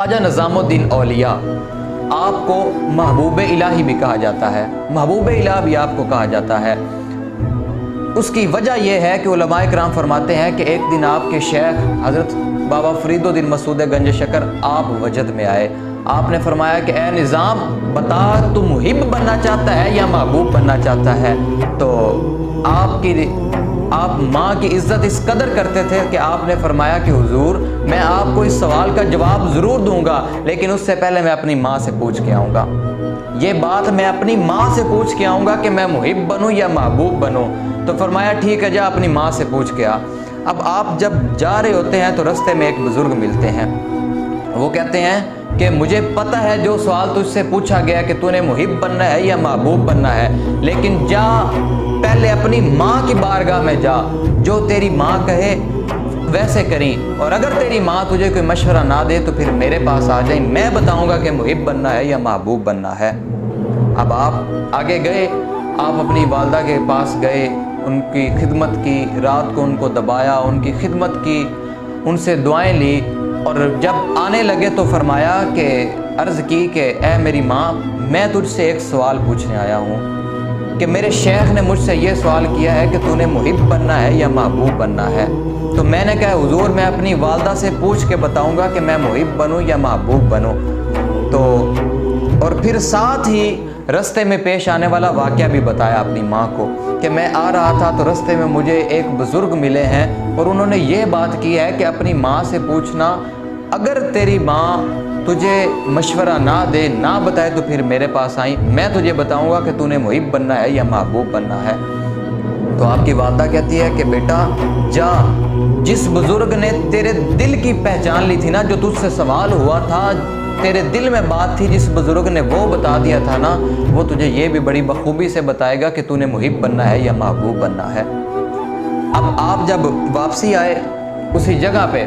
ख्वाजा निज़ामुद्दीन औलिया आपको महबूब इलाही भी कहा जाता है, महबूब इलाह भी आपको कहा जाता है। उसकी वजह यह है कि उलमाए किराम फरमाते हैं कि एक दिन आपके शेख हज़रत बाबा फरीदुद्दीन मसूद गंज शकर आप वजद में आए। आपने फरमाया कि ए निज़ाम बता, तू मुहिब बनना चाहता है या महबूब बनना चाहता है? तो आप माँ की इज़्ज़त इस कदर करते थे कि आपने फरमाया कि हुजूर मैं आपको इस सवाल का जवाब ज़रूर दूंगा, लेकिन उससे पहले मैं अपनी माँ से पूछ के आऊँगा। ये बात मैं अपनी माँ से पूछ के आऊँगा कि मैं मुहिब बनूँ या महबूब बनूँ। तो फरमाया ठीक है, जा अपनी माँ से पूछ के आ। अब आप जब जा रहे होते हैं तो रास्ते में एक बुज़ुर्ग मिलते हैं। वो कहते हैं कि मुझे पता है जो सवाल तुझसे पूछा गया कि तूने मुहिब बनना है या महबूब बनना है, लेकिन जा पहले अपनी माँ की बारगाह में जा, जो तेरी माँ कहे वैसे करी, और अगर तेरी माँ तुझे कोई मशवरा ना दे तो फिर मेरे पास आ जाए, मैं बताऊंगा कि मुहिब बनना है या महबूब बनना है। अब आप आगे गए, आप अपनी वालदा के पास गए, उनकी खिदमत की, रात को उनको दबाया, उनकी खिदमत की, उनसे दुआएं ली, और जब आने लगे तो फरमाया कि अर्ज़ की कि ए मेरी माँ, मैं तुझसे एक सवाल पूछने आया हूँ कि मेरे शेख ने मुझसे ये सवाल किया है कि तूने मुहिब बनना है या महबूब बनना है। तो मैंने कहा हुजूर मैं अपनी वालदा से पूछ के बताऊंगा कि मैं मुहिब बनूं या महबूब बनूं। तो और फिर साथ ही रास्ते में पेश आने वाला वाक़या भी बताया अपनी माँ को कि मैं आ रहा था तो रास्ते में मुझे एक बुज़ुर्ग मिले हैं और उन्होंने ये बात की है कि अपनी माँ से पूछना, अगर तेरी माँ तुझे मशवरा ना दे, ना बताए तो फिर मेरे पास आई, मैं तुझे बताऊंगा कि तूने मुहिब बनना है या महबूब बनना है। तो आपकी वालदा कहती है कि बेटा जा, जिस बुज़ुर्ग ने तेरे दिल की पहचान ली थी ना, जो तुझसे सवाल हुआ था, तेरे दिल में बात थी, जिस बुज़ुर्ग ने वो बता दिया था ना, वो तुझे ये भी बड़ी बखूबी से बताएगा कि तूने मुहिब बनना है या महबूब बनना है। अब आप जब वापसी आए उसी जगह पे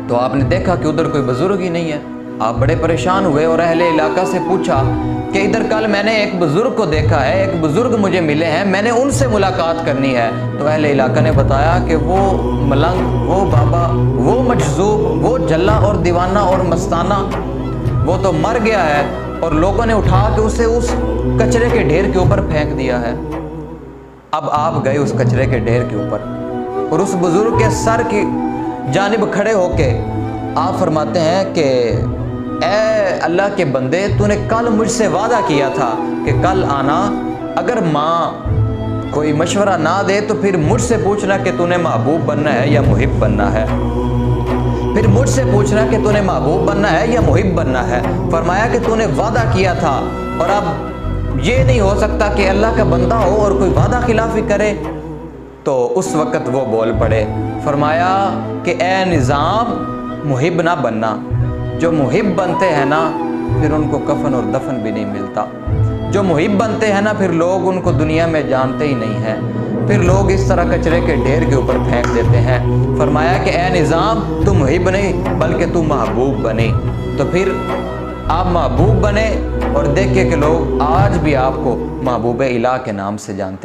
तो आपने देखा कि उधर कोई बुजुर्ग ही नहीं है। आप बड़े परेशान हुए और अहले इलाका से पूछा कि इधर कल मैंने एक बुजुर्ग को देखा है, एक बुजुर्ग मुझे मिले हैं, मैंने उनसे मुलाकात करनी है। तो अहले इलाका ने बताया कि वो मलंग, वो बाबा, वो मजजूब, वो जल्ला और दीवाना और मस्ताना, वो तो मर गया है और लोगों ने उठा के उसे उस कचरे के ढेर के ऊपर फेंक दिया है। अब आप गए उस कचरे के ढेर के ऊपर और उस बुजुर्ग के सर की जानिब खड़े होके आप फरमाते हैं कि ए अल्लाह के बंदे, तूने कल मुझसे वादा किया था कि कल आना, अगर माँ कोई मशवरा ना दे तो फिर मुझसे पूछना कि तूने महबूब बनना है या मुहिब बनना है, फिर मुझसे पूछना कि तूने महबूब बनना है या मुहिब बनना है। फरमाया कि तूने वादा किया था और अब ये नहीं हो सकता कि अल्लाह का बंदा हो और कोई वादा खिलाफी करे। तो उस वक़्त वो बोल पड़े, फरमाया कि ए निज़ाम, मुहिब ना बनना, जो मुहिब बनते हैं ना फिर उनको कफन और दफन भी नहीं मिलता, जो मुहिब बनते हैं ना फिर लोग उनको दुनिया में जानते ही नहीं हैं, फिर लोग इस तरह कचरे के ढेर के ऊपर फेंक देते हैं। फरमाया कि ए निज़ाम, तू मुहिब नहीं बल्कि तू महबूब बने। तो फिर आप महबूब बने और देखिए कि लोग आज भी आपको महबूब इलाह के नाम से जानते हैं।